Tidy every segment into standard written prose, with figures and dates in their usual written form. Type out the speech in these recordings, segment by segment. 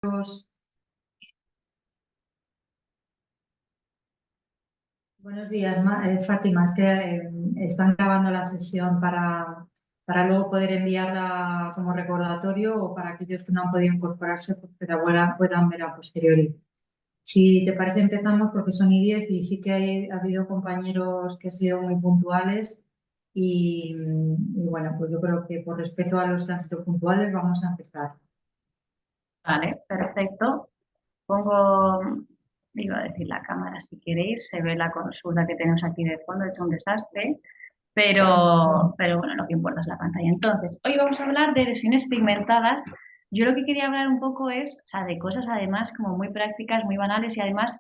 Buenos días, Fátima. Es que están grabando la sesión para luego poder enviarla como recordatorio o para aquellos que no han podido incorporarse, pues que la puedan ver a posteriori. Si te parece, empezamos porque son y 10 y sí que ha habido compañeros que han sido muy puntuales y bueno, pues yo creo que por respeto a los que han sido puntuales vamos a empezar. Vale, perfecto. Pongo, iba a decir la cámara si queréis, se ve la consulta que tenemos aquí de fondo, he hecho un desastre, pero bueno, lo que importa es la pantalla. Entonces, hoy vamos a hablar de lesiones pigmentadas. Yo lo que quería hablar un poco es, o sea, de cosas además como muy prácticas, muy banales y además,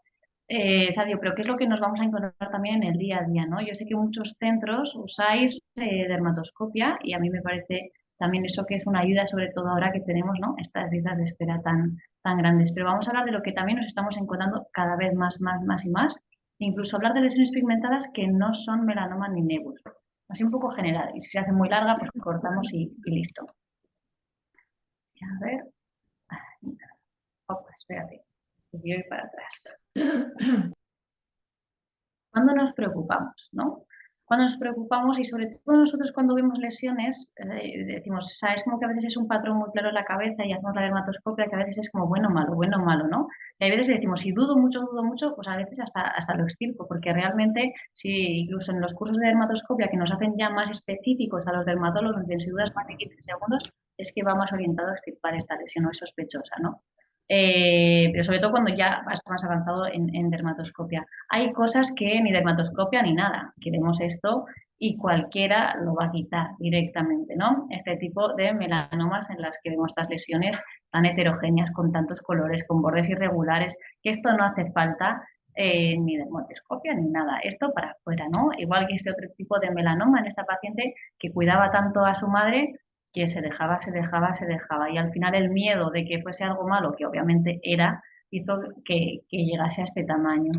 o sea, digo, pero ¿qué es lo que nos vamos a encontrar también en el día a día, ¿no? Yo sé que muchos centros usáis dermatoscopia y a mí me parece también eso que es una ayuda, sobre todo ahora que tenemos, ¿no? Estas listas de espera tan grandes. Pero vamos a hablar de lo que también nos estamos encontrando cada vez más y más. Incluso hablar de lesiones pigmentadas que no son melanoma ni nevus. Así un poco general. Y si se hace muy larga, pues cortamos y listo. A ver. Opa, espérate. Voy a ir para atrás. ¿Cuándo nos preocupamos, no? Cuando nos preocupamos y sobre todo nosotros cuando vemos lesiones, decimos, o sea, es como que a veces es un patrón muy claro en la cabeza y hacemos la dermatoscopia que a veces es como bueno, malo, ¿no? Y hay veces decimos, si dudo mucho, pues a veces hasta lo extirpo, porque realmente, si incluso en los cursos de dermatoscopia que nos hacen ya más específicos a los dermatólogos, en si dudas más de 15 segundos, es que va más orientado a extirpar esta lesión o es sospechosa, ¿no? Pero sobre todo cuando ya vas más avanzado en dermatoscopia. Hay cosas que ni dermatoscopia ni nada. Queremos esto y cualquiera lo va a quitar directamente, ¿no? Este tipo de melanomas en las que vemos estas lesiones tan heterogéneas, con tantos colores, con bordes irregulares, que esto no hace falta ni dermatoscopia ni nada. Esto para afuera, ¿no? Igual que este otro tipo de melanoma en esta paciente que cuidaba tanto a su madre que se dejaba. Y al final el miedo de que fuese algo malo, que obviamente era, hizo que llegase a este tamaño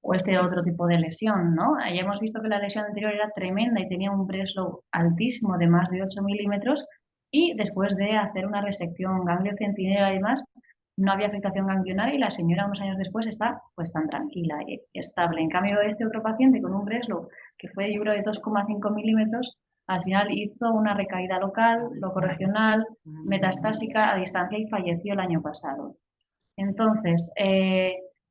o este otro tipo de lesión, ¿no? Ahí hemos visto que la lesión anterior era tremenda y tenía un Breslow altísimo de más de 8 milímetros y después de hacer una resección ganglio-centinela y demás, no había afectación ganglionar y la señora unos años después está pues tan tranquila y estable. En cambio, este otro paciente con un Breslow que fue yo creo de 2,5 milímetros, al final hizo una recaída local, locorregional, metastásica a distancia y falleció el año pasado. Entonces,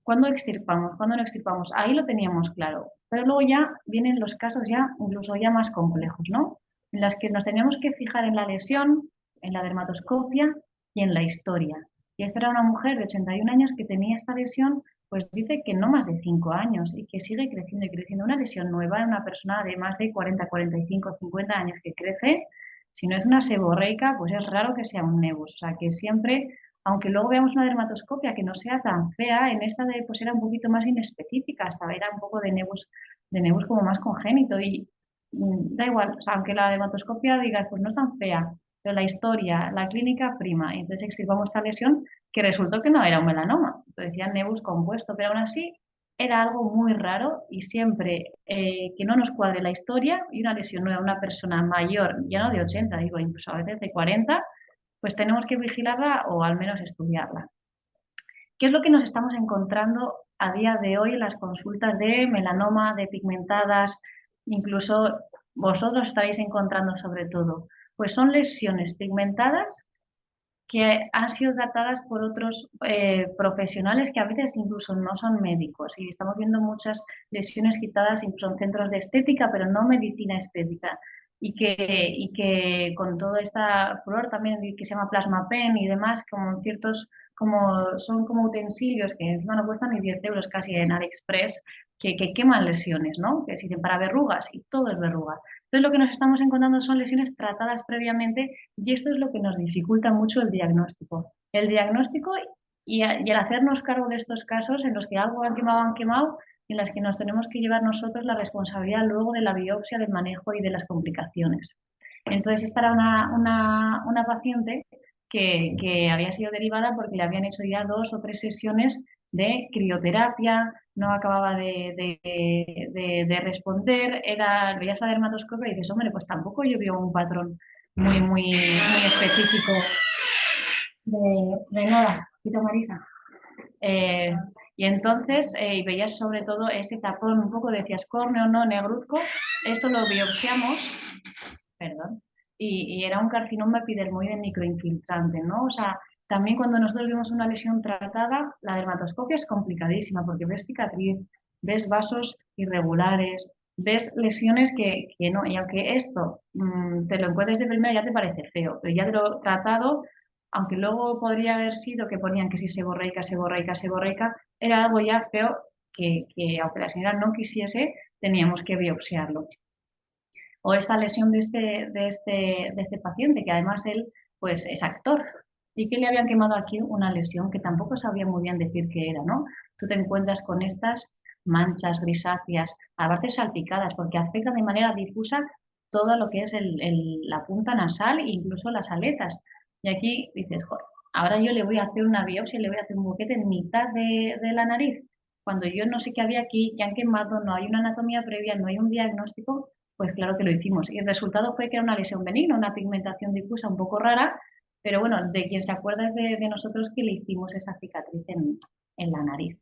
¿cuándo extirpamos? ¿Cuándo no extirpamos? Ahí lo teníamos claro, pero luego ya vienen los casos ya incluso ya más complejos, ¿no? En las que nos teníamos que fijar en la lesión, en la dermatoscopia y en la historia. Y esta era una mujer de 81 años que tenía esta lesión, pues dice que no más de 5 años y que sigue creciendo y creciendo. Una lesión nueva en una persona de más de 40, 45, 50 años que crece, si no es una seborreica, pues es raro que sea un nevus. O sea, que siempre aunque luego veamos una dermatoscopia que no sea tan fea, en esta de, pues era un poquito más inespecífica, hasta era un poco de nevus como más congénito y da igual, o sea, aunque la dermatoscopia diga, pues no es tan fea, pero la historia, la clínica prima, y entonces extirpamos esta lesión que resultó que no era un melanoma, lo decían nevus compuesto, pero aún así era algo muy raro y siempre que no nos cuadre la historia y una lesión nueva, una persona mayor, ya no de 80, digo, incluso a veces de 40, pues tenemos que vigilarla o al menos estudiarla. ¿Qué es lo que nos estamos encontrando a día de hoy en las consultas de melanoma, de pigmentadas, incluso vosotros estaréis encontrando sobre todo? Pues son lesiones pigmentadas que han sido tratadas por otros profesionales que a veces incluso no son médicos. Y estamos viendo muchas lesiones quitadas incluso en centros de estética, pero no medicina estética. Y que con toda esta furor también que se llama plasma pen y demás, como ciertos, como son como utensilios que encima no cuestan ni 10 euros casi en AliExpress, que queman lesiones, ¿no? Que sirven para verrugas y todo es verruga. Entonces lo que nos estamos encontrando son lesiones tratadas previamente y esto es lo que nos dificulta mucho el diagnóstico. El diagnóstico y el hacernos cargo de estos casos en los que algo han quemado, en las que nos tenemos que llevar nosotros la responsabilidad luego de la biopsia, del manejo y de las complicaciones. Entonces, esta era una paciente que había sido derivada porque le habían hecho ya 2 o 3 sesiones de crioterapia, no acababa de responder, veías la dermatoscopia y dices, hombre, pues tampoco yo veo un patrón muy específico de nada, Quito Marisa. Y entonces veías sobre todo ese tapón, un poco decías córneo, no, negruzco, esto lo biopsiamos, perdón, y era un carcinoma epidermoide microinfiltrante, ¿no? O sea, también cuando nosotros vemos una lesión tratada, la dermatoscopia es complicadísima porque ves cicatriz, ves vasos irregulares, ves lesiones que no, y aunque esto te lo encuentres de primera ya te parece feo, pero ya de lo tratado, aunque luego podría haber sido que ponían que si seborreica, seborreica, seborreica, era algo ya feo que aunque la señora no quisiese, teníamos que biopsiarlo. O esta lesión de este paciente, que además él pues, es actor, y que le habían quemado aquí una lesión que tampoco sabía muy bien decir qué era, ¿no? Tú te encuentras con estas manchas grisáceas, aparte salpicadas, porque afectan de manera difusa todo lo que es la punta nasal e incluso las aletas. Y aquí dices, joder, ahora yo le voy a hacer una biopsia, le voy a hacer un boquete en mitad de la nariz, cuando yo no sé qué había aquí, que han quemado, no hay una anatomía previa, no hay un diagnóstico, pues claro que lo hicimos. Y el resultado fue que era una lesión benigna, una pigmentación difusa un poco rara, pero bueno, de quien se acuerda es de nosotros que le hicimos esa cicatriz en la nariz.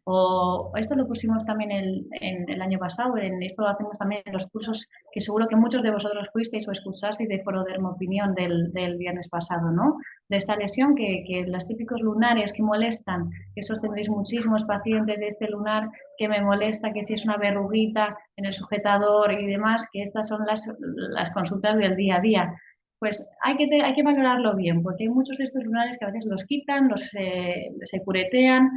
O esto lo pusimos también en el año pasado, esto lo hacemos también en los cursos que seguro que muchos de vosotros fuisteis o escuchasteis de Foro Dermopinión del viernes pasado, ¿no? De esta lesión que los típicos lunares que molestan, que esos tendréis muchísimos pacientes de este lunar que me molesta, que si es una verruguita en el sujetador y demás, que estas son las consultas del día a día. Pues hay que valorarlo bien, porque hay muchos de estos lunares que a veces los quitan, se curetean,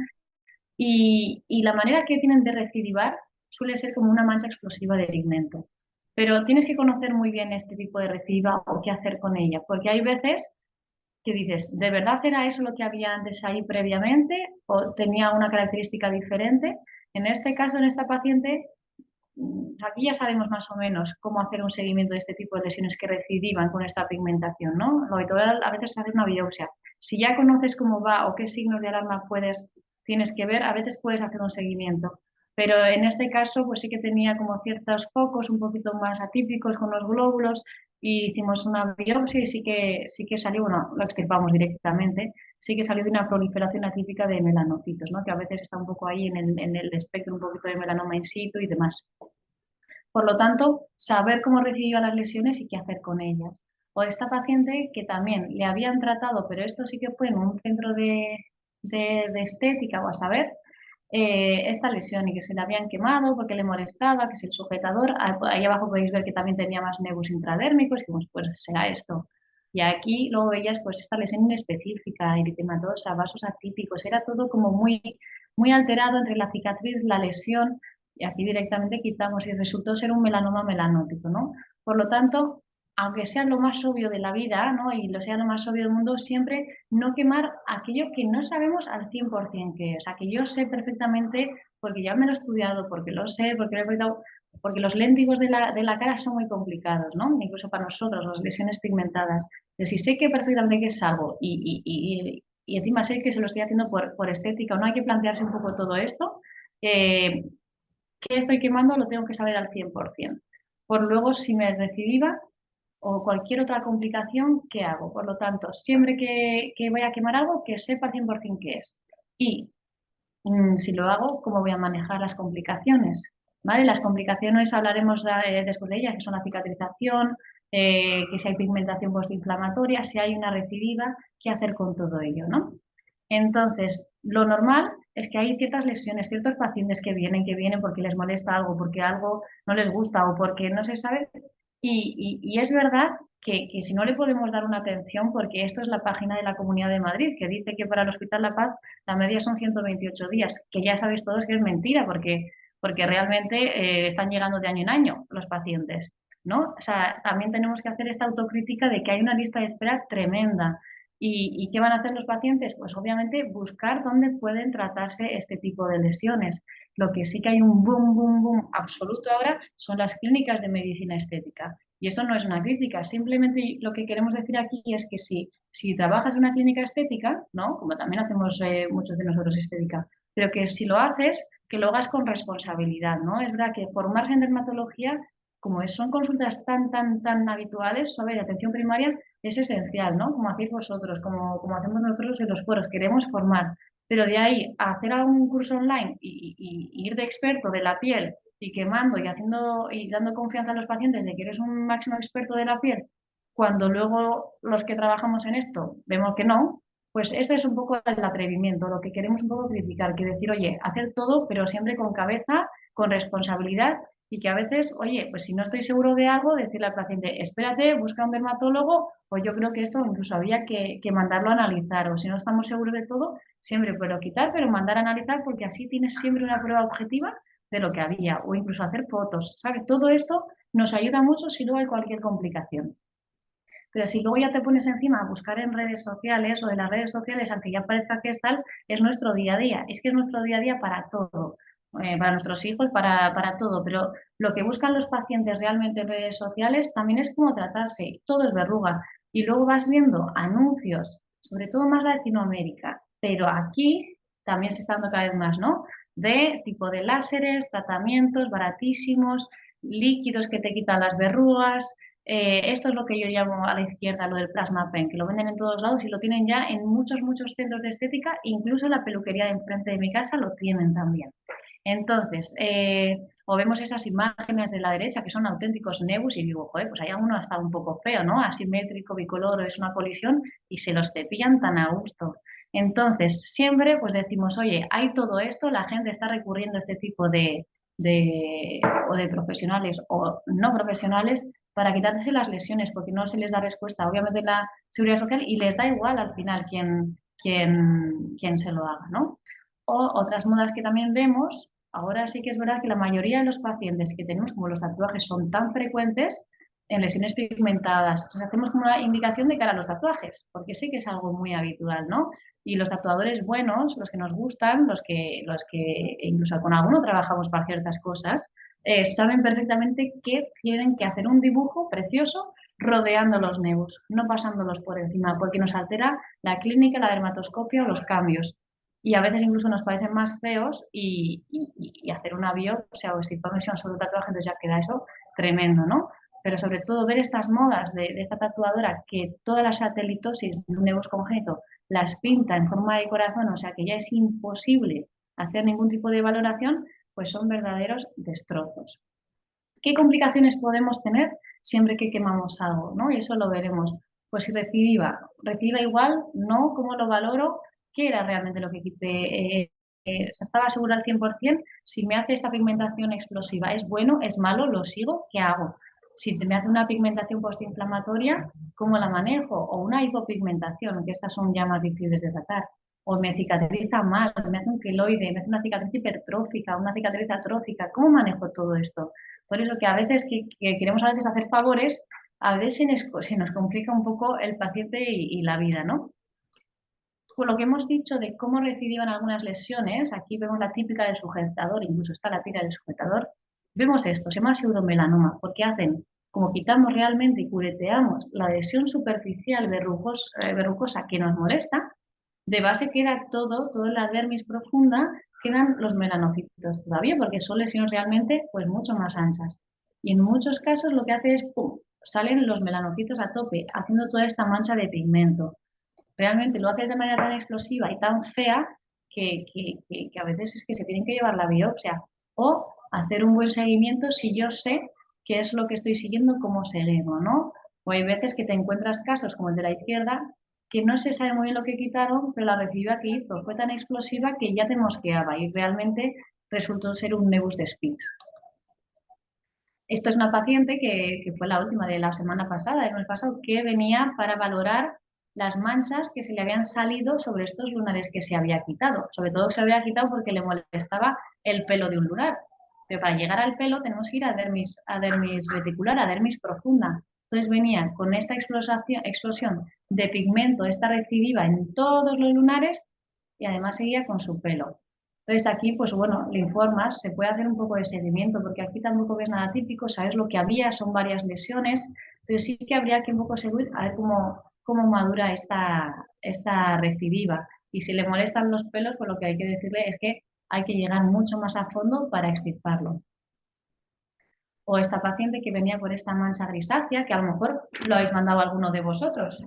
y la manera que tienen de recidivar suele ser como una mancha explosiva de pigmento. Pero tienes que conocer muy bien este tipo de recidiva o qué hacer con ella, porque hay veces que dices, ¿de verdad era eso lo que había antes ahí previamente o tenía una característica diferente? En este caso, en esta paciente, aquí ya sabemos más o menos cómo hacer un seguimiento de este tipo de lesiones que recidivan con esta pigmentación, ¿no? Lo habitual a veces es hacer una biopsia. Si ya conoces cómo va o qué signos de alarma tienes que ver, a veces puedes hacer un seguimiento. Pero en este caso, pues sí que tenía como ciertos focos un poquito más atípicos con los glóbulos y hicimos una biopsia y sí que salió, bueno, lo extirpamos directamente, sí que salió de una proliferación atípica de melanocitos, ¿no? Que a veces está un poco ahí en el espectro un poquito de melanoma in situ y demás. Por lo tanto, saber cómo recibía las lesiones y qué hacer con ellas. O esta paciente que también le habían tratado, pero esto sí que fue en un centro de estética o a saber, esta lesión y que se le habían quemado porque le molestaba, que es el sujetador. Ahí abajo podéis ver que también tenía más nebus intradérmicos, que pues será esto. Y aquí luego veías pues esta lesión inespecífica, eritematosa, vasos atípicos, era todo como muy, muy alterado entre la cicatriz, la lesión, y aquí directamente quitamos y resultó ser un melanoma melanótico, ¿no? Por lo tanto, aunque sea lo más obvio de la vida, ¿no? Y lo sea lo más obvio del mundo, siempre no quemar aquello que no sabemos al 100% qué es. O sea, que yo sé perfectamente, porque ya me lo he estudiado, porque lo sé, porque lo he cuidado, porque los léntigos de la cara son muy complicados, ¿no? Incluso para nosotros, las lesiones pigmentadas. Pero si sé que perfectamente que es algo y encima sé que se lo estoy haciendo por estética, no hay que plantearse un poco todo esto. ¿Qué estoy quemando? Lo tengo que saber al 100%. Por luego, si me recidiva o cualquier otra complicación, ¿qué hago? Por lo tanto, siempre que voy a quemar algo, que sepa al 100% qué es. Y si lo hago, ¿cómo voy a manejar las complicaciones? ¿Vale? Las complicaciones hablaremos después de ellas, que son la cicatrización, que si hay pigmentación postinflamatoria, si hay una recidiva, qué hacer con todo ello, ¿no? Entonces, lo normal es que hay ciertas lesiones, ciertos pacientes que vienen porque les molesta algo, porque algo no les gusta o porque no se sabe. Y es verdad que si no le podemos dar una atención, porque esto es la página de la Comunidad de Madrid, que dice que para el Hospital La Paz la media son 128 días, que ya sabéis todos que es mentira, porque realmente están llegando de año en año los pacientes, ¿no? O sea, también tenemos que hacer esta autocrítica de que hay una lista de espera tremenda. ¿Y qué van a hacer los pacientes? Pues obviamente buscar dónde pueden tratarse este tipo de lesiones. Lo que sí que hay un boom, boom, boom absoluto ahora son las clínicas de medicina estética. Y esto no es una crítica, simplemente lo que queremos decir aquí es que si trabajas en una clínica estética, ¿no? Como también hacemos muchos de nosotros estética, pero que si lo haces, que lo hagas con responsabilidad, ¿no? Es verdad que formarse en dermatología como son consultas tan habituales, sobre atención primaria es esencial, ¿no? Como hacéis vosotros, como hacemos nosotros en los foros, queremos formar. Pero de ahí a hacer algún curso online y ir de experto de la piel y quemando y haciendo y dando confianza a los pacientes de que eres un máximo experto de la piel, cuando luego los que trabajamos en esto vemos que no, pues ese es un poco el atrevimiento, lo que queremos un poco criticar, que decir, oye, hacer todo, pero siempre con cabeza, con responsabilidad y que a veces, oye, pues si no estoy seguro de algo, decirle al paciente, espérate, busca un dermatólogo, o yo creo que esto incluso había que mandarlo a analizar, o si no estamos seguros de todo, siempre puedo quitar, pero mandar a analizar porque así tienes siempre una prueba objetiva de lo que había, o incluso hacer fotos, ¿sabes? Todo esto nos ayuda mucho si luego hay cualquier complicación. Pero si luego ya te pones encima a buscar en redes sociales o de las redes sociales, aunque ya parezca que es tal, es nuestro día a día. Es que es nuestro día a día para todo, para nuestros hijos, para todo. Pero lo que buscan los pacientes realmente en redes sociales también es cómo tratarse. Todo es verruga. Y luego vas viendo anuncios, sobre todo más Latinoamérica, pero aquí también se está dando cada vez más, ¿no? De tipo de láseres, tratamientos baratísimos, líquidos que te quitan las verrugas, esto es lo que yo llamo a la izquierda lo del plasma pen, que lo venden en todos lados y lo tienen ya en muchos centros de estética, incluso la peluquería de enfrente de mi casa lo tienen también. Entonces, o vemos esas imágenes de la derecha que son auténticos nebus y digo, joder, pues hay uno hasta un poco feo, ¿no? Asimétrico, bicolor, es una colisión y se los cepillan tan a gusto. Entonces, siempre pues decimos, oye, hay todo esto, la gente está recurriendo a este tipo o de profesionales o no profesionales para quitarse las lesiones, porque no se les da respuesta, obviamente, la seguridad social y les da igual al final quién se lo haga, ¿no? O otras modas que también vemos, ahora sí que es verdad que la mayoría de los pacientes que tenemos, como los tatuajes son tan frecuentes, en lesiones pigmentadas, entonces hacemos como una indicación de cara a los tatuajes, porque sí que es algo muy habitual, ¿no? Y los tatuadores buenos, los que nos gustan, los que incluso con alguno trabajamos para ciertas cosas, saben perfectamente que tienen que hacer un dibujo precioso rodeando los nebus, no pasándolos por encima, porque nos altera la clínica, la dermatoscopia o los cambios. Y a veces incluso nos parecen más feos y hacer una biopsia o extirpación sobre un tatuaje, entonces ya queda eso tremendo, ¿no? Pero sobre todo ver estas modas de esta tatuadora que toda la satelitosis de un nebus congénito las pinta en forma de corazón, o sea que ya es imposible hacer ningún tipo de valoración, pues son verdaderos destrozos. ¿Qué complicaciones podemos tener siempre que quemamos algo? ¿No? Y eso lo veremos. Pues si recidiva igual, no, ¿cómo lo valoro? ¿Qué era realmente lo que quité? ¿Estaba segura al 100%? Si me hace esta pigmentación explosiva, ¿es bueno? ¿Es malo? ¿Lo sigo? ¿Qué hago? Si me hace una pigmentación postinflamatoria, ¿cómo la manejo? O una hipopigmentación, que estas son ya más difíciles de tratar. O me cicatriza mal, me hace un queloide, me hace una cicatriz hipertrófica, una cicatriz atrófica. ¿Cómo manejo todo esto? Por eso que a veces que queremos a veces hacer favores, a veces se nos complica un poco el paciente y la vida, ¿no? Por lo que hemos dicho de cómo reciban algunas lesiones, aquí vemos la típica del sujetador, incluso está la tira del sujetador, vemos esto, se llama pseudomelanoma, porque hacen, como quitamos realmente y cureteamos la lesión superficial verrucosa que nos molesta, de base queda toda la dermis profunda, quedan los melanocitos todavía, porque son lesiones realmente pues mucho más anchas. Y en muchos casos lo que hace es, ¡pum!, salen los melanocitos a tope, haciendo toda esta mancha de pigmento. Realmente lo hace de manera tan explosiva y tan fea que a veces es que se tienen que llevar la biopsia o hacer un buen seguimiento si yo sé qué es lo que estoy siguiendo, cómo seguimos, ¿no? O hay veces que te encuentras casos como el de la izquierda que no se sabe muy bien lo que quitaron, pero la recidiva que hizo fue tan explosiva que ya te mosqueaba y realmente resultó ser un nebus de Spitz. Esto es una paciente que fue la última de la semana pasada, el mes pasado, que venía para valorar las manchas que se le habían salido sobre estos lunares que se había quitado. Sobre todo se había quitado porque le molestaba el pelo de un lunar. Pero para llegar al pelo tenemos que ir a dermis reticular, a dermis profunda. Entonces venía con esta explosión de pigmento, esta recidiva en todos los lunares y además seguía con su pelo. Entonces aquí, pues bueno, le informas, se puede hacer un poco de seguimiento, porque aquí tampoco ves nada típico, sabes lo que había, son varias lesiones, pero sí que habría que un poco seguir a ver cómo madura esta recidiva. Y si le molestan los pelos, pues lo que hay que decirle es que hay que llegar mucho más a fondo para extirparlo. O esta paciente que venía por esta mancha grisácea, que a lo mejor lo habéis mandado a alguno de vosotros,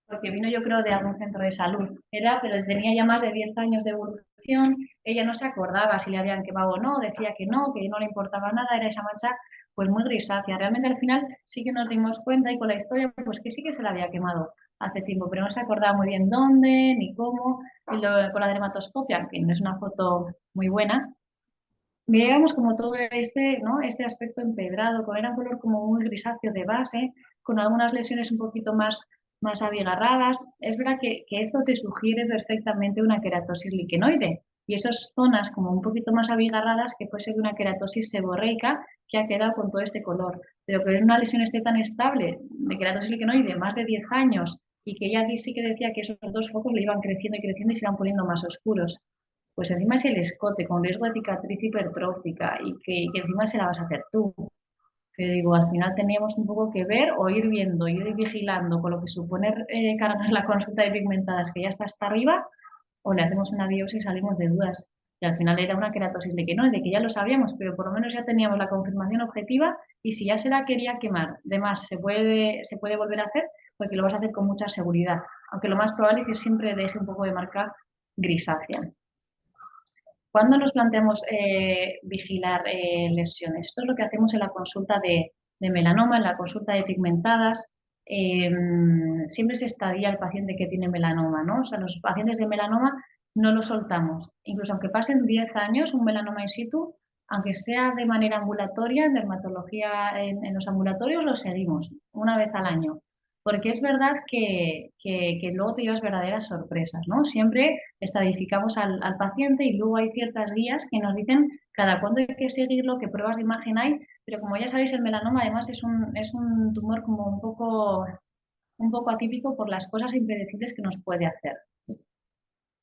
porque vino yo creo de algún centro de salud, pero tenía ya más de 10 años de evolución, ella no se acordaba si le habían quemado o no, decía que no le importaba nada, era esa mancha pues muy grisácea. Realmente al final sí que nos dimos cuenta y con la historia pues que sí que se la había quemado hace tiempo, pero no se acordaba muy bien dónde ni cómo, y con la dermatoscopia, que no es una foto muy buena, veíamos como todo este, ¿no? Este aspecto empedrado, con era un color como muy grisáceo de base, con algunas lesiones un poquito más abigarradas. Es verdad que esto te sugiere perfectamente una queratosis liquenoide y esas zonas como un poquito más abigarradas que puede ser una queratosis seborreica que ha quedado con todo este color. Pero que una lesión esté tan estable de queratosis liquenoide, más de 10 años, y que ella sí que decía que esos dos focos le iban creciendo y creciendo y se iban poniendo más oscuros, pues encima es el escote con riesgo de cicatriz hipertrófica y que encima se la vas a hacer tú. Que digo, al final teníamos un poco que ver o ir viendo, ir vigilando con lo que supone cargar la consulta de pigmentadas que ya está hasta arriba, o le hacemos una biopsia y salimos de dudas. Y al final era una queratosis de que no, de que ya lo sabíamos, pero por lo menos ya teníamos la confirmación objetiva y si ya se la quería quemar, además se puede volver a hacer porque lo vas a hacer con mucha seguridad, aunque lo más probable es que siempre deje un poco de marca grisácea. ¿Cuándo nos planteamos vigilar lesiones? Esto es lo que hacemos en la consulta de melanoma, en la consulta de pigmentadas. Siempre se estadia el paciente que tiene melanoma, ¿no? O sea, los pacientes de melanoma no los soltamos. Incluso aunque pasen 10 años, un melanoma in situ, aunque sea de manera ambulatoria, en dermatología en los ambulatorios, lo seguimos una vez al año. Porque es verdad que luego te llevas verdaderas sorpresas, ¿no? Siempre estadificamos al paciente y luego hay ciertas guías que nos dicen cada cuándo hay que seguirlo, qué pruebas de imagen hay, pero como ya sabéis, el melanoma además es un tumor como un poco atípico por las cosas impredecibles que nos puede hacer.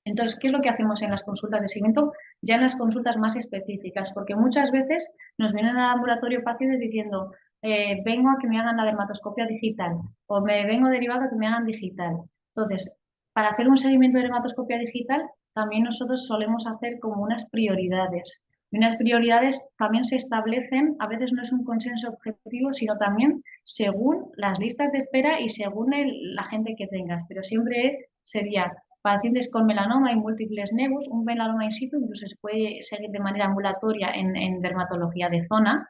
Entonces, ¿qué es lo que hacemos en las consultas de seguimiento? Ya en las consultas más específicas, porque muchas veces nos vienen al ambulatorio pacientes diciendo, vengo a que me hagan la dermatoscopia digital o me vengo derivado a que me hagan digital. Entonces, para hacer un seguimiento de dermatoscopia digital, también nosotros solemos hacer como unas prioridades. Y unas prioridades también se establecen, a veces no es un consenso objetivo, sino también según las listas de espera y según la gente que tengas, pero siempre sería pacientes con melanoma y múltiples nevus, un melanoma in situ incluso se puede seguir de manera ambulatoria en dermatología de zona,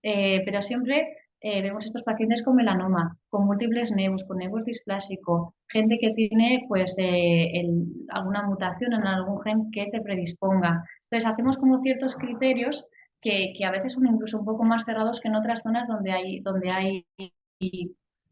pero siempre vemos estos pacientes con melanoma, con múltiples nevus, con nevus displásico, gente que tiene pues alguna mutación en algún gen que te predisponga. Entonces hacemos como ciertos criterios que a veces son incluso un poco más cerrados que en otras zonas donde hay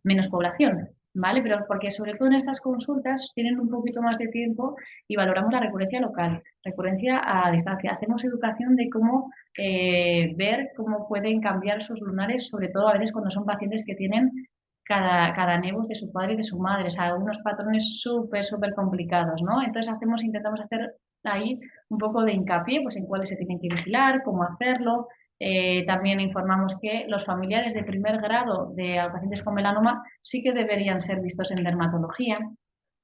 menos población. ¿Vale? Pero porque sobre todo en estas consultas tienen un poquito más de tiempo y valoramos la recurrencia local, recurrencia a distancia. Hacemos educación de cómo ver cómo pueden cambiar sus lunares, sobre todo a veces cuando son pacientes que tienen cada nevus de su padre y de su madre, o sea, algunos patrones súper complicados, ¿no? Entonces intentamos hacer ahí un poco de hincapié pues, en cuáles se tienen que vigilar, cómo hacerlo. También informamos que los familiares de primer grado de pacientes con melanoma sí que deberían ser vistos en dermatología.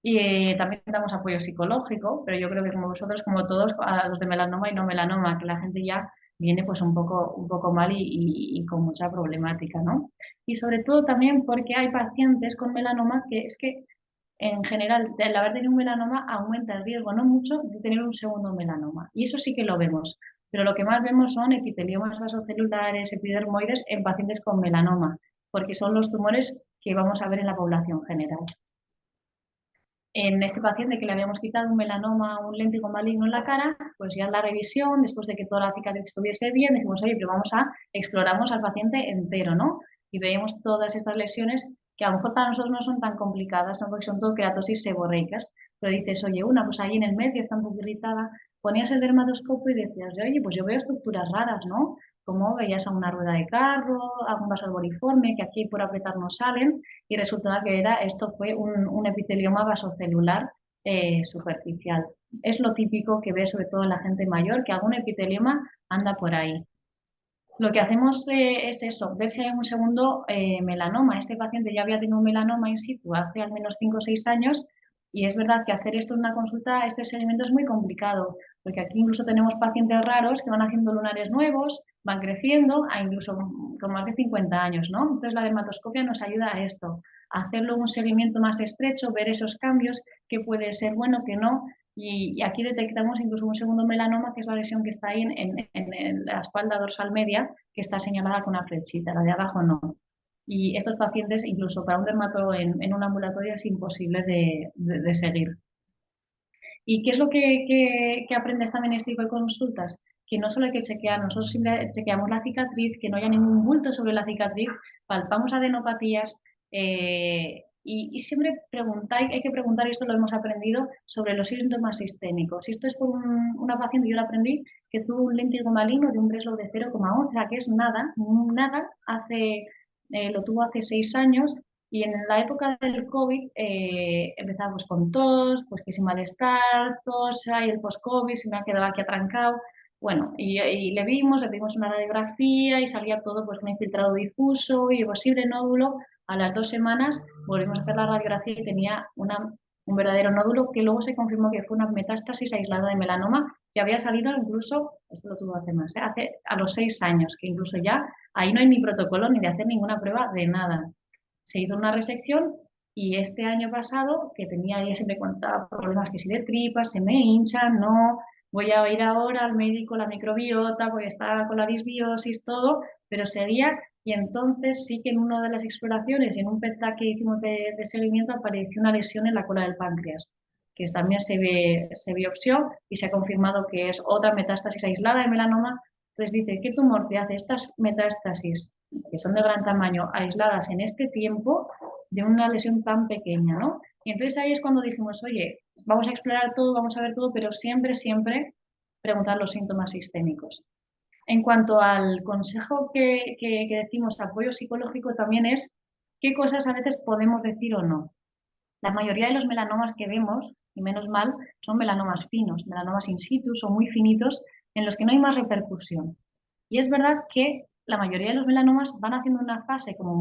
Y también damos apoyo psicológico, pero yo creo que como vosotros, como todos, a los de melanoma y no melanoma, que la gente ya viene pues un poco mal y con mucha problemática, ¿no? Y sobre todo también porque hay pacientes con melanoma que es que en general, el haber tenido un melanoma aumenta el riesgo, no mucho, de tener un segundo melanoma. Y eso sí que lo vemos. Pero lo que más vemos son epiteliomas vasocelulares, epidermoides en pacientes con melanoma, porque son los tumores que vamos a ver en la población general. En este paciente que le habíamos quitado un melanoma, un léntigo maligno en la cara, pues ya en la revisión, después de que toda la cicatriz estuviese bien, dijimos, oye, pero exploramos al paciente entero, ¿no? Y veíamos todas estas lesiones que a lo mejor para nosotros no son tan complicadas, ¿no? Porque son todo queratosis seborreicas, pero dices, oye, una, pues ahí en el medio está un poco irritada, ponías el dermatoscopio y decías, oye, pues yo veo estructuras raras, ¿no? Como veías a una rueda de carro, algún vaso alboriforme, que aquí por apretar no salen, y resulta que esto fue un epitelioma vasocelular superficial. Es lo típico que ves sobre todo en la gente mayor, que algún epitelioma anda por ahí. Lo que hacemos es eso, ver si hay un segundo melanoma. Este paciente ya había tenido un melanoma in situ hace al menos 5 o 6 años y es verdad que hacer esto en una consulta, este seguimiento es muy complicado Porque aquí incluso tenemos pacientes raros que van haciendo lunares nuevos, van creciendo, a incluso con más de 50 años, ¿no? Entonces la dermatoscopia nos ayuda a esto, a hacerlo un seguimiento más estrecho, ver esos cambios, que puede ser bueno, que no. Y aquí detectamos incluso un segundo melanoma, que es la lesión que está ahí en la espalda dorsal media, que está señalada con una flechita, la de abajo no. Y estos pacientes, incluso para un dermatólogo en un ambulatorio, es imposible de seguir. ¿Y qué es lo que aprendes también en este tipo de consultas? Que no solo hay que chequear, nosotros siempre chequeamos la cicatriz, que no haya ningún bulto sobre la cicatriz, palpamos adenopatías y siempre hay que preguntar, y esto lo hemos aprendido, sobre los síntomas sistémicos. Si esto es por una paciente, yo lo aprendí, que tuvo un léntigo maligno de un Breslow de 0,11, o sea, que es nada, nada, lo tuvo hace 6 años. Y en la época del COVID empezamos con tos, pues que sin malestar, tos, y el post-COVID se me ha quedado aquí atrancado. Bueno, y le vimos una radiografía y salía todo pues un infiltrado difuso y posible nódulo. A las 2 semanas volvimos a hacer la radiografía y tenía un verdadero nódulo que luego se confirmó que fue una metástasis aislada de melanoma que había salido incluso, esto lo tuvo hace más, a los 6 años, que incluso ya ahí no hay ni protocolo ni de hacer ninguna prueba de nada. Se hizo una resección y este año pasado, que tenía, ya siempre contaba problemas que si de tripas, se me hincha, no, voy a ir ahora al médico, la microbiota, porque estaba con la disbiosis, todo, pero seguía y entonces sí que en una de las exploraciones, en un PET que hicimos de seguimiento, apareció una lesión en la cola del páncreas, que también se biopsió y se ha confirmado que es otra metástasis aislada de melanoma. Entonces dice, ¿qué tumor te hace estas metástasis, que son de gran tamaño, aisladas en este tiempo, de una lesión tan pequeña, ¿no? Y entonces ahí es cuando dijimos, oye, vamos a explorar todo, vamos a ver todo, pero siempre, siempre preguntar los síntomas sistémicos. En cuanto al consejo que decimos, apoyo psicológico, también es qué cosas a veces podemos decir o no. La mayoría de los melanomas que vemos, y menos mal, son melanomas finos, melanomas in situ, son muy finitos, en los que no hay más repercusión. Y es verdad que la mayoría de los melanomas van haciendo una fase como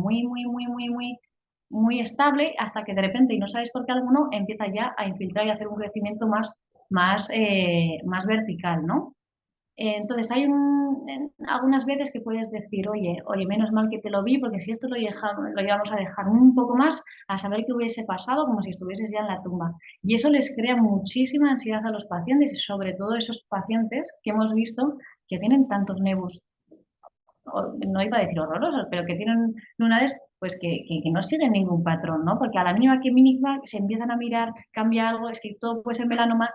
muy estable hasta que de repente, y no sabes por qué alguno, empieza ya a infiltrar y a hacer un crecimiento más vertical, ¿no? Entonces, algunas veces que puedes decir, oye, menos mal que te lo vi, porque si esto lo llevamos a dejar un poco más, a saber qué hubiese pasado, como si estuvieses ya en la tumba. Y eso les crea muchísima ansiedad a los pacientes, y sobre todo esos pacientes que hemos visto que tienen tantos nevus, no iba a decir horrorosos, pero que tienen lunares pues que no siguen ningún patrón, ¿no? Porque a la mínima se empiezan a mirar, cambia algo, es que todo puede ser melanoma,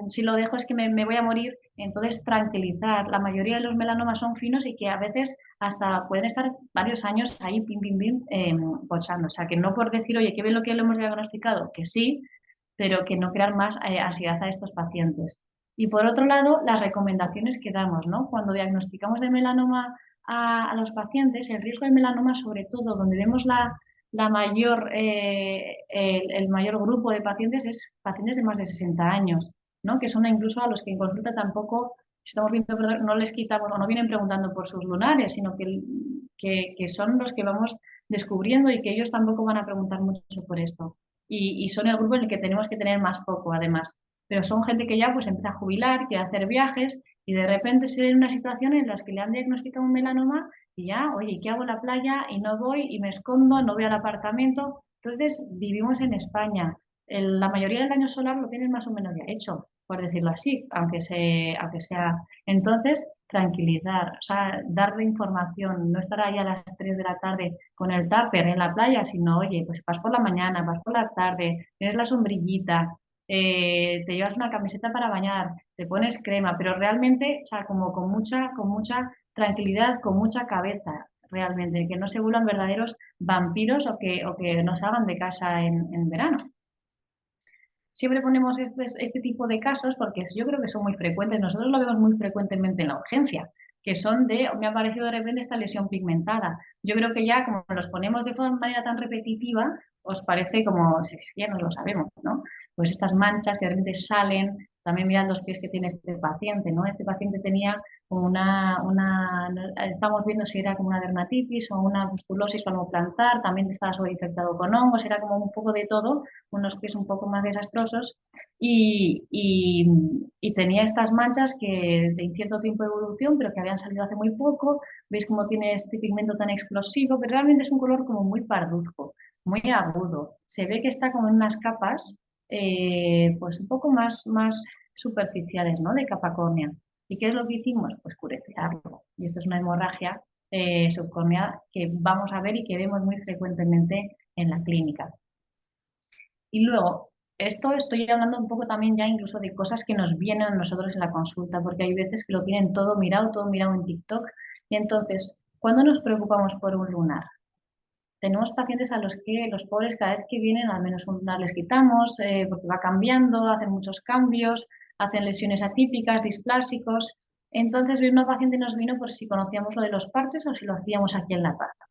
si lo dejo es que me voy a morir, entonces tranquilizar. La mayoría de los melanomas son finos y que a veces hasta pueden estar varios años ahí, pim, pim, pim, pochando. O sea, que no por decir, oye, qué bien lo que lo hemos diagnosticado, que sí, pero que no crear más ansiedad a estos pacientes. Y por otro lado, las recomendaciones que damos, ¿no? Cuando diagnosticamos de melanoma a los pacientes, el riesgo de melanoma, sobre todo donde vemos el mayor grupo de pacientes, es pacientes de más de 60 años, ¿no? Que son incluso a los que en consulta tampoco estamos viendo, perdón, no les quitamos o no vienen preguntando por sus lunares, sino que son los que vamos descubriendo y que ellos tampoco van a preguntar mucho por esto. Y son el grupo en el que tenemos que tener más foco, además. Pero son gente que ya pues empieza a jubilar, quiere hacer viajes y de repente se ve en una situación en la que le han diagnosticado un melanoma y ya, oye, ¿qué hago en la playa? Y no voy y me escondo, no voy al apartamento. Entonces, vivimos en España. La mayoría del daño solar lo tienen más o menos ya hecho, por decirlo así, aunque sea. Entonces, tranquilizar, o sea, darle información, no estar ahí a las 3 de la tarde con el tupper en la playa, sino, oye, pues vas por la mañana, vas por la tarde, tienes la sombrillita, te llevas una camiseta para bañar, te pones crema, pero realmente, o sea, como con mucha tranquilidad, con mucha cabeza, realmente, que no se vuelvan verdaderos vampiros o que no salgan de casa en verano. Siempre ponemos este tipo de casos porque yo creo que son muy frecuentes. Nosotros lo vemos muy frecuentemente en la urgencia, que son me ha aparecido de repente esta lesión pigmentada. Yo creo que ya como los ponemos de manera tan repetitiva, os parece como, si ya no lo sabemos, ¿no? Pues estas manchas que de repente salen, también mirar los pies que tiene este paciente, ¿no? Este paciente tenía como estamos viendo si era como una dermatitis o una pustulosis palmoplantar, también estaba sobreinfectado con hongos, era como un poco de todo, unos pies un poco más desastrosos y tenía estas manchas que de cierto tiempo de evolución, pero que habían salido hace muy poco. Veis cómo tiene este pigmento tan explosivo, pero realmente es un color como muy parduzco, muy agudo. Se ve que está como en unas capas pues un poco más superficiales, ¿no? De capa córnea. ¿Y qué es lo que hicimos? Pues curecearlo. Y esto es una hemorragia subcórnea que vamos a ver y que vemos muy frecuentemente en la clínica. Y luego, esto estoy hablando un poco también ya incluso de cosas que nos vienen a nosotros en la consulta, porque hay veces que lo tienen todo mirado en TikTok. Y entonces, ¿cuándo nos preocupamos por un lunar? Tenemos pacientes a los que los pobres cada vez que vienen al menos un lunar les quitamos porque va cambiando, hacen muchos cambios, hacen lesiones atípicas, displásicos. Entonces, una paciente nos vino por si conocíamos lo de los parches o si lo hacíamos aquí en la pata.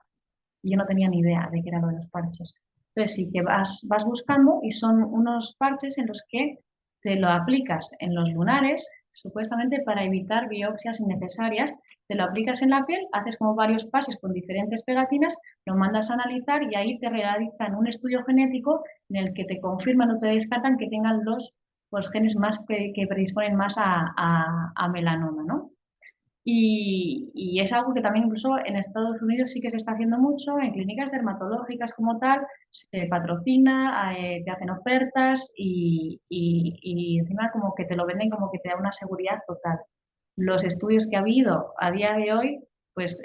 Y yo no tenía ni idea de qué era lo de los parches. Entonces sí que vas buscando y son unos parches en los que te lo aplicas en los lunares, supuestamente para evitar biopsias innecesarias. Te lo aplicas en la piel, haces como varios pases con diferentes pegatinas, lo mandas a analizar y ahí te realizan un estudio genético en el que te confirman o te descartan que tengan los genes más que predisponen más a melanoma, ¿no? Y es algo que también incluso en Estados Unidos sí que se está haciendo mucho, en clínicas dermatológicas como tal, se patrocina, te hacen ofertas y encima como que te lo venden como que te da una seguridad total. Los estudios que ha habido a día de hoy, pues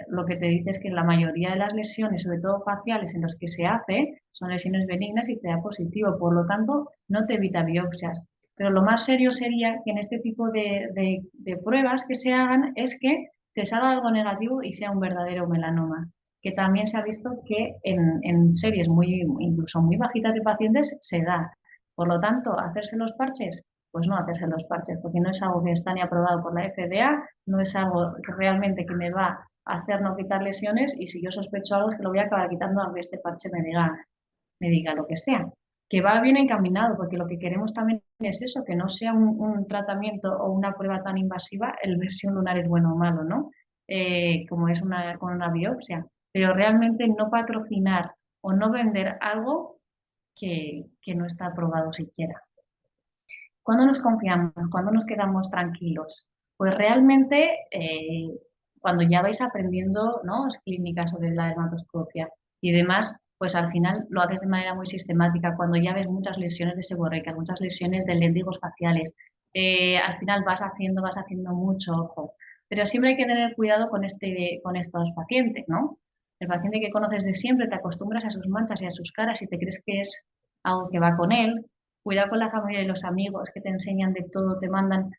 lo que te dice es que la mayoría de las lesiones, sobre todo faciales, en los que se hace, son lesiones benignas y te da positivo, por lo tanto, no te evita biopsias. Pero lo más serio sería que en este tipo de pruebas que se hagan es que te salga algo negativo y sea un verdadero melanoma, que también se ha visto que en series incluso muy bajitas de pacientes se da. Por lo tanto, hacerse los parches, pues no hacerse los parches, porque no es algo que está ni aprobado por la FDA, no es algo que realmente que me va a hacer no quitar lesiones y si yo sospecho algo es que lo voy a acabar quitando aunque este parche me diga lo que sea, que va bien encaminado, porque lo que queremos también es eso, que no sea un tratamiento o una prueba tan invasiva el ver si un lunar es bueno o malo, ¿no? Como es con una biopsia, pero realmente no patrocinar o no vender algo que no está aprobado siquiera. ¿Cuándo nos confiamos? ¿Cuándo nos quedamos tranquilos? Pues realmente cuando ya vais aprendiendo, ¿no? Clínicas sobre la dermatoscopia y demás, pues al final lo haces de manera muy sistemática. Cuando ya ves muchas lesiones de seborreicas, muchas lesiones de léntigos faciales, al final vas haciendo mucho ojo. Pero siempre hay que tener cuidado con estos pacientes, ¿no? El paciente que conoces de siempre, te acostumbras a sus manchas y a sus caras y te crees que es algo que va con él. Cuidado con la familia y los amigos que te enseñan de todo, te mandan.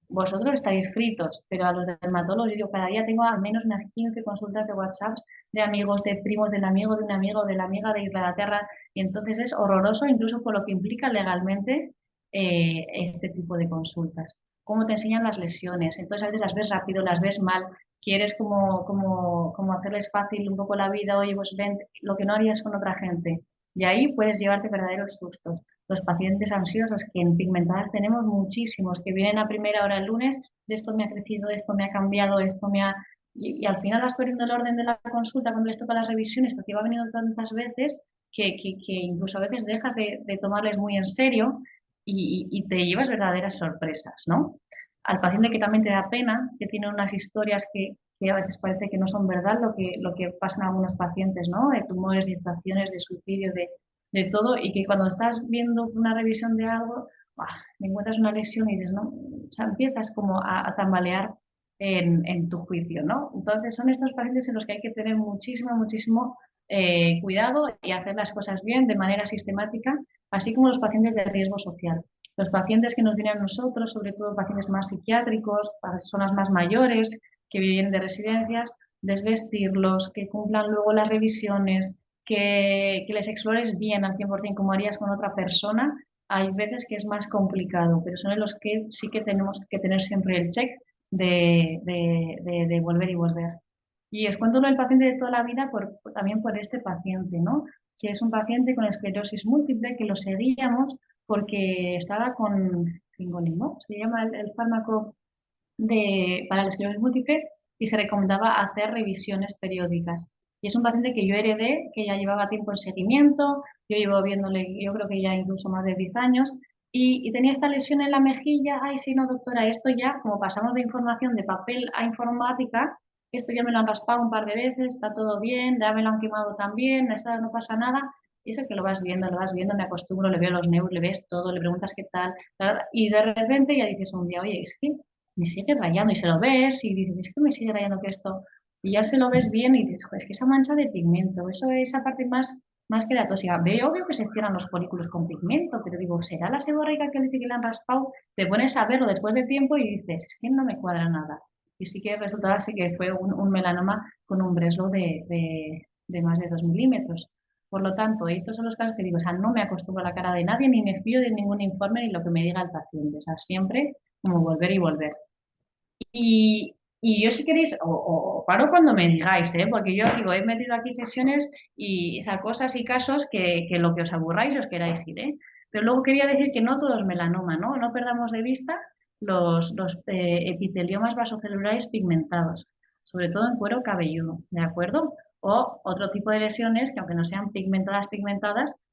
Vosotros estáis fritos, pero a los dermatólogos, yo digo, cada día tengo al menos unas 15 consultas de WhatsApp de amigos, de primos, del amigo, de un amigo, de la amiga de Inglaterra, y entonces es horroroso, incluso por lo que implica legalmente este tipo de consultas. Cómo te enseñan las lesiones, entonces a veces las ves rápido, las ves mal, quieres como hacerles fácil un poco la vida, oye, pues ven lo que no harías con otra gente, y ahí puedes llevarte verdaderos sustos. Los pacientes ansiosos, que en pigmentadas tenemos muchísimos, que vienen a primera hora el lunes, de esto me ha crecido, esto me ha cambiado, esto me ha... Y al final vas perdiendo el orden de la consulta cuando les toca las revisiones, porque va veniendo tantas veces que incluso a veces dejas de tomarles muy en serio y te llevas verdaderas sorpresas, ¿no? Al paciente que también te da pena, que tiene unas historias que a veces parece que no son verdad, lo que pasa en algunos pacientes, ¿no? De tumores, de extracciones, de suicidio, de todo, y que cuando estás viendo una revisión de algo, ¡buah!, encuentras una lesión y dices, ¿no? O sea, empiezas como a tambalear en tu juicio, ¿no? Entonces son estos pacientes en los que hay que tener muchísimo cuidado y hacer las cosas bien de manera sistemática, así como los pacientes de riesgo social. Los pacientes que nos vienen a nosotros, sobre todo pacientes más psiquiátricos, personas más mayores que viven de residencias, desvestirlos, que cumplan luego las revisiones, que les explores bien al 100% como harías con otra persona, hay veces que es más complicado, pero son en los que sí que tenemos que tener siempre el check de volver y volver. Y os cuento lo del paciente de toda la vida también por este paciente, ¿no? Que es un paciente con esclerosis múltiple que lo seguíamos porque estaba fingolimod, se llama el fármaco para la esclerosis múltiple, y se recomendaba hacer revisiones periódicas. Y es un paciente que yo heredé, que ya llevaba tiempo en seguimiento, yo llevo viéndole, yo creo que ya incluso más de 10 años, y tenía esta lesión en la mejilla. Ay, sí, no, doctora, esto ya, como pasamos de información de papel a informática, esto ya me lo han raspado un par de veces, está todo bien, ya me lo han quemado también, esto no pasa nada. Y eso que lo vas viendo, me acostumbro, le veo los nervios, le ves todo, le preguntas qué tal, y de repente ya dices un día, oye, es que me sigue rayando, y se lo ves y dices, es que me sigue rayando que esto, y ya se lo ves bien y dices, "Joder, es que esa mancha de pigmento, eso es esa parte más queratosa. Veo obvio que se cierran los folículos con pigmento, pero digo, ¿será la seborreica que dice que le han raspado? Te pones a verlo después de tiempo y dices, es que no me cuadra nada. Y sí que resultaba así que fue un melanoma con un breslo de más de 2 milímetros. Por lo tanto, estos son los casos que digo, o sea, no me acostumbro a la cara de nadie, ni me fío de ningún informe ni lo que me diga el paciente. O sea, siempre como volver y volver. Y yo si queréis, o paro cuando me digáis, ¿eh? Porque yo digo, he metido aquí sesiones y esas cosas y casos que lo que os aburráis os queráis ir, ¿eh? Pero luego quería decir que no todo es melanoma, ¿no? No perdamos de vista los epiteliomas vasocelulares pigmentados, sobre todo en cuero cabelludo, ¿de acuerdo? O otro tipo de lesiones que aunque no sean pigmentadas,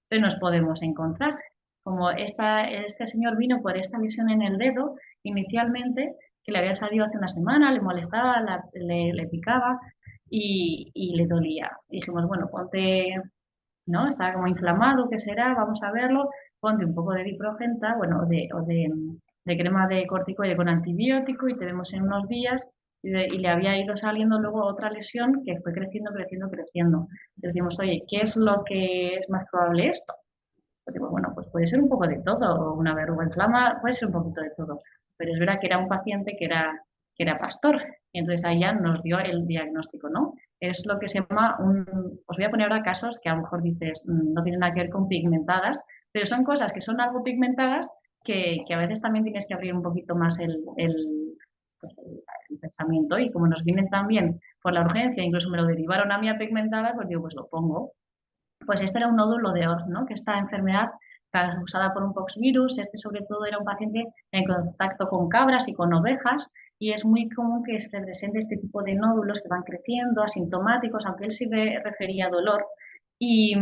pero nos podemos encontrar. Como este señor vino por esta lesión en el dedo inicialmente, que le había salido hace una semana, le molestaba, le picaba y le dolía. Y dijimos, bueno, ponte, ¿no? Estaba como inflamado, ¿qué será? Vamos a verlo. Ponte un poco de diprogenta, bueno, de crema de corticoide con antibiótico, y te vemos en unos días. Y le había ido saliendo luego otra lesión que fue creciendo. Y decimos, oye, ¿qué es lo que es más probable esto? Pues digo, bueno, pues puede ser un poco de todo, una verruga inflamada, puede ser un poquito de todo. Pero es verdad que era un paciente que era pastor, y entonces ahí ya nos dio el diagnóstico, ¿no? Es lo que se llama os voy a poner ahora casos que a lo mejor dices, no tienen nada que ver con pigmentadas, pero son cosas que son algo pigmentadas que a veces también tienes que abrir un poquito más pues, el pensamiento, y como nos vienen también por la urgencia, incluso me lo derivaron a mí a pigmentada, pues digo, pues lo pongo. Pues este era un nódulo de Orff, ¿no? Que esta enfermedad causada por un poxvirus, sobre todo era un paciente en contacto con cabras y con ovejas, y es muy común que se presente este tipo de nódulos que van creciendo, asintomáticos, aunque él sí refería dolor, y,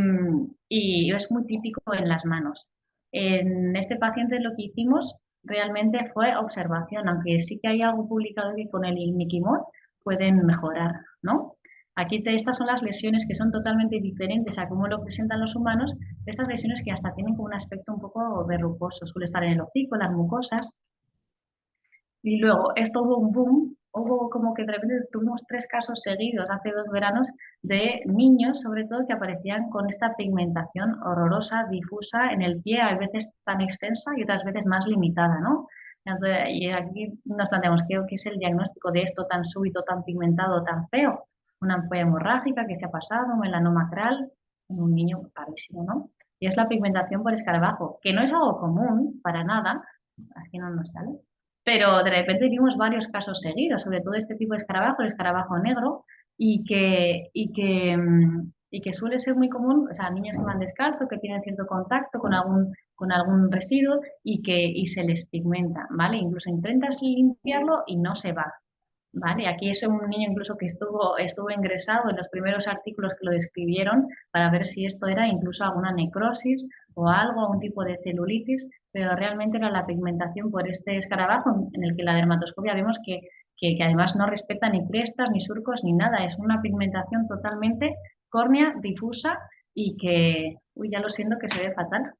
y es muy típico en las manos. En este paciente lo que hicimos realmente fue observación, aunque sí que hay algo publicado que con el imiquimod pueden mejorar, ¿no? Aquí estas son las lesiones que son totalmente diferentes a cómo lo presentan los humanos. Estas lesiones que hasta tienen como un aspecto un poco verrucoso, suele estar en el hocico, en las mucosas. Y luego esto hubo un boom, hubo como que de repente tuvimos 3 casos seguidos hace 2 veranos de niños, sobre todo, que aparecían con esta pigmentación horrorosa, difusa en el pie, a veces tan extensa y otras veces más limitada, ¿no? Entonces, y aquí nos planteamos qué es el diagnóstico de esto tan súbito, tan pigmentado, tan feo. Una ampolla hemorrágica que se ha pasado, un melanoma acral en un niño carísimo, ¿no? Y es la pigmentación por escarabajo, que no es algo común para nada, aquí no nos sale, pero de repente vimos varios casos seguidos, sobre todo este tipo de escarabajo, el escarabajo negro, y que suele ser muy común, o sea, niños que van descalzos, que tienen cierto contacto con algún residuo y se les pigmenta, ¿vale? Incluso intentas limpiarlo y no se va, ¿vale? Aquí es un niño incluso que estuvo ingresado en los primeros artículos que lo describieron para ver si esto era incluso alguna necrosis o algo, algún tipo de celulitis, pero realmente era la pigmentación por este escarabajo, en el que la dermatoscopia vemos que además no respeta ni crestas, ni surcos, ni nada. Es una pigmentación totalmente córnea, difusa, y que, uy, ya lo siento, que se ve fatal.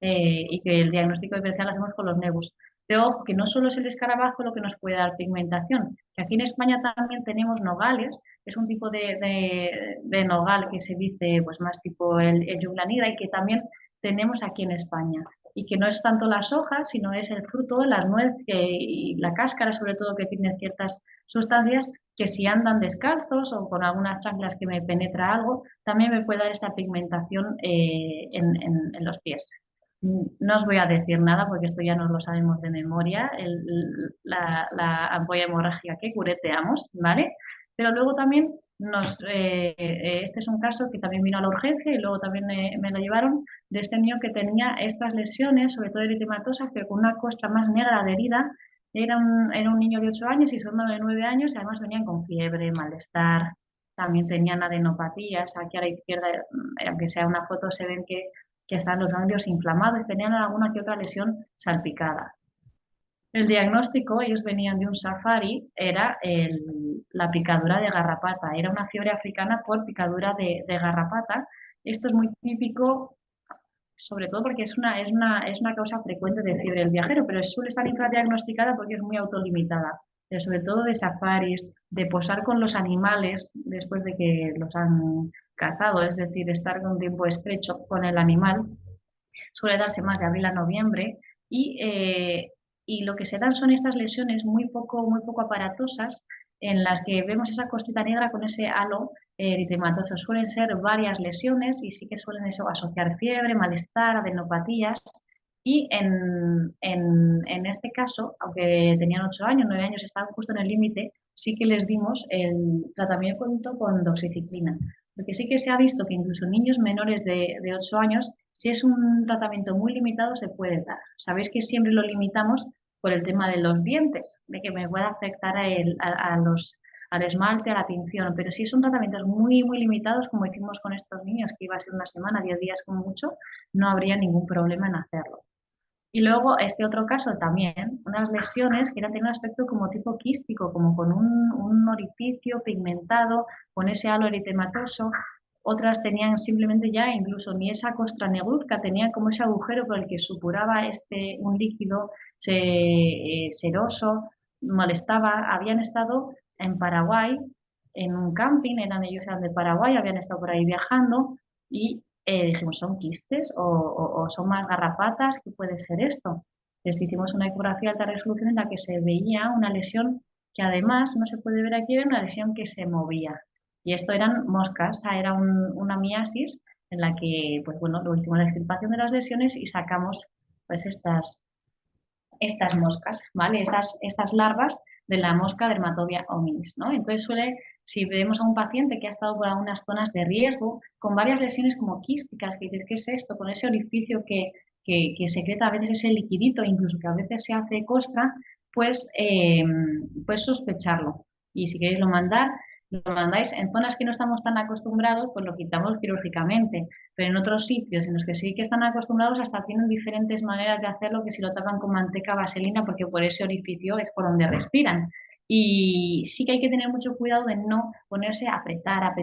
Y que el diagnóstico diferencial lo hacemos con los nebus. Pero ojo, que no solo es el escarabajo lo que nos puede dar pigmentación, que aquí en España también tenemos nogales, es un tipo de nogal que se dice pues más tipo el yuglanida, y que también tenemos aquí en España. Y que no es tanto las hojas, sino es el fruto, la nuez y la cáscara, sobre todo, que tiene ciertas sustancias que si andan descalzos o con algunas chanclas que me penetra algo, también me puede dar esta pigmentación en los pies. No os voy a decir nada porque esto ya nos lo sabemos de memoria, la ampolla hemorrágica que cureteamos, ¿vale? Pero luego también este es un caso que también vino a la urgencia y luego también me lo llevaron, de este niño que tenía estas lesiones, sobre todo eritematosas, pero con una costra más negra de herida. Era un niño de 8 años y su hermano de 9 años, y además venían con fiebre, malestar, también tenían adenopatías. Aquí a la izquierda, aunque sea una foto, se ven que están los ganglios inflamados, tenían alguna que otra lesión salpicada. El diagnóstico, ellos venían de un safari, era la picadura de garrapata, era una fiebre africana por picadura de garrapata. Esto es muy típico, sobre todo porque es una causa frecuente de fiebre del viajero, pero suele estar infradiagnosticada porque es muy autolimitada, sobre todo de safaris, de posar con los animales después de que los han cazado, es decir, estar con un tiempo estrecho con el animal. Suele darse más de abril a noviembre y, y lo que se dan son estas lesiones muy poco aparatosas en las que vemos esa costita negra con ese halo eritematoso. Suelen ser varias lesiones y sí que suelen eso, asociar fiebre, malestar, adenopatías. Y en este caso, aunque tenían 8 años, 9 años, estaban justo en el límite, sí que les dimos el tratamiento con doxiciclina. Porque sí que se ha visto que incluso niños menores de 8 años, si es un tratamiento muy limitado, se puede dar. Sabéis que siempre lo limitamos por el tema de los dientes, de que me pueda afectar al esmalte, a la tinción, pero si son tratamientos muy limitados, como hicimos con estos niños, que iba a ser una semana, 10 días como mucho, no habría ningún problema en hacerlo. Y luego este otro caso también, unas lesiones que eran de un aspecto como tipo quístico, como con un orificio pigmentado, con ese halo eritematoso. Otras tenían simplemente ya incluso ni esa costra negruzca, tenían como ese agujero por el que supuraba un líquido seroso, molestaba. Habían estado en Paraguay, en un camping, ellos eran de Paraguay, habían estado por ahí viajando y dijimos, ¿son quistes o son más garrapatas? ¿Qué puede ser esto? Les hicimos una ecografía de alta resolución en la que se veía una lesión que además no se puede ver aquí, era una lesión que se movía. Y esto eran moscas, o sea, era una miasis en la que, pues bueno, lo hicimos la extirpación de las lesiones y sacamos pues estas moscas, ¿vale? Estas larvas de la mosca Dermatobia hominis, ¿no? Entonces si vemos a un paciente que ha estado por algunas zonas de riesgo, con varias lesiones como quísticas, que dices, ¿qué es esto? Con ese orificio que secreta a veces ese liquidito, incluso que a veces se hace costra, pues sospecharlo. Y si queréis lo mandáis en zonas que no estamos tan acostumbrados, pues lo quitamos quirúrgicamente. Pero en otros sitios en los que sí que están acostumbrados hasta tienen diferentes maneras de hacerlo, que si lo tapan con manteca, vaselina, porque por ese orificio es por donde respiran. Y sí que hay que tener mucho cuidado de no ponerse a apretar,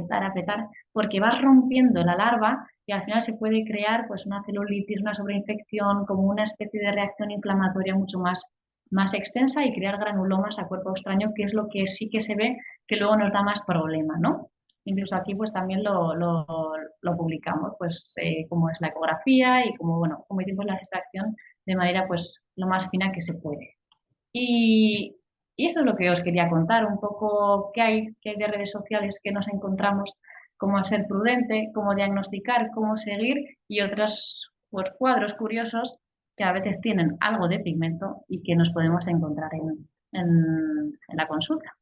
porque vas rompiendo la larva y al final se puede crear pues una celulitis, una sobreinfección, como una especie de reacción inflamatoria mucho más extensa y crear granulomas a cuerpo extraño, que es lo que sí que se ve que luego nos da más problema, ¿no? Incluso aquí pues también lo publicamos, pues como es la ecografía y como, bueno, como hicimos la extracción de manera pues lo más fina que se puede. Y, y esto es lo que os quería contar, un poco qué hay de redes sociales que nos encontramos, cómo ser prudente, cómo diagnosticar, cómo seguir y otros pues, cuadros curiosos que a veces tienen algo de pigmento y que nos podemos encontrar en la consulta.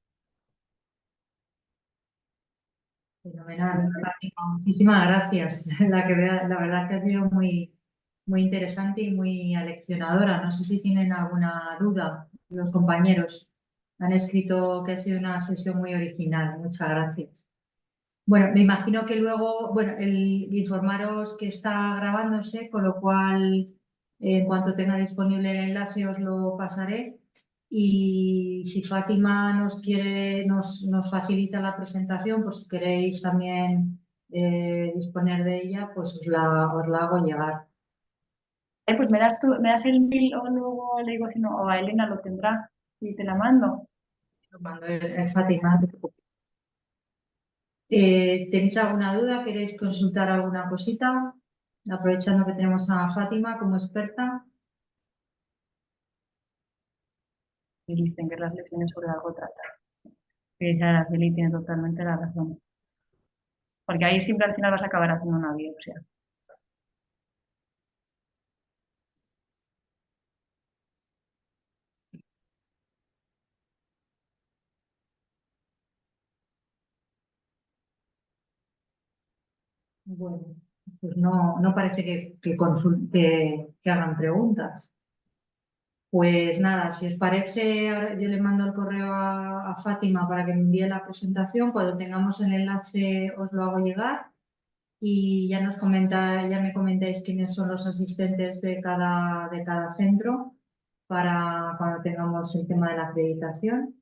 Fenomenal, Fátima, muchísimas gracias. La verdad que ha sido muy interesante y muy aleccionadora. No sé si tienen alguna duda los compañeros. Han escrito que ha sido una sesión muy original. Muchas gracias. Bueno, me imagino que luego, bueno, el informaros que está grabándose, con lo cual, en cuanto tenga disponible el enlace, os lo pasaré. Y si Fátima nos facilita la presentación, pues si queréis también disponer de ella, pues os la hago llegar. Pues me das el mail o luego le digo si no, o a Elena lo tendrá y te la mando. Cuando Fátima, no te preocupes. ¿Tenéis alguna duda? ¿Queréis consultar alguna cosita? Aprovechando que tenemos a Fátima como experta. Y dicen que las lecciones sobre algo tratan. Que ya Araceli tiene totalmente la razón. Porque ahí siempre al final vas a acabar haciendo una biopsia. Bueno, pues no parece que hagan preguntas. Pues nada, si os parece, ahora yo le mando el correo a Fátima para que me envíe la presentación. Cuando tengamos el enlace os lo hago llegar y ya me comentáis quiénes son los asistentes de cada centro para cuando tengamos el tema de la acreditación.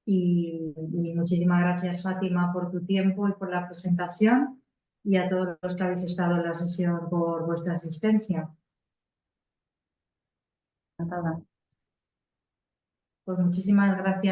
Y muchísimas gracias, Fátima, por tu tiempo y por la presentación y a todos los que habéis estado en la sesión por vuestra asistencia. Encantada. Pues muchísimas gracias.